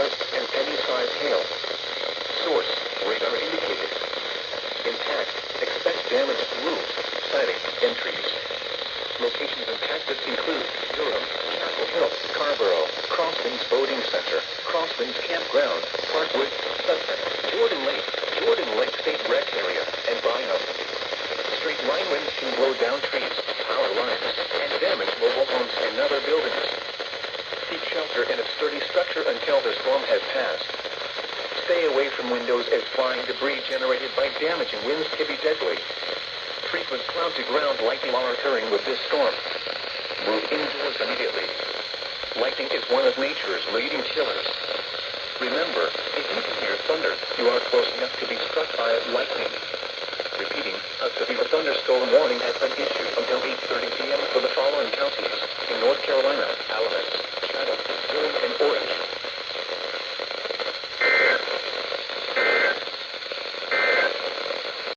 dust and penny-sized hail. Source, radar indicated. Impact, expect damage to roofs, siding, and trees. Locations impacted include Durham, Chapel Hill, Scarborough, Crosswinds Boating Center, Crosswinds Campground, Parkwood, Sunset, Jordan Lake State Rec Area, and Byham. Straight line winds can blow down trees, power lines, and damage mobile homes and other buildings. Seek shelter in a sturdy structure until the storm has passed. Stay away from windows as flying debris generated by damaging winds can be deadly. Frequent cloud-to-ground lightning are occurring with this storm. Move indoors immediately. Lightning is one of nature's leading killers. Remember, if you can hear thunder, you are close enough to be struck by lightning. Repeating, a severe thunderstorm warning has been issued until 8:30 p.m. for the following counties in North Carolina.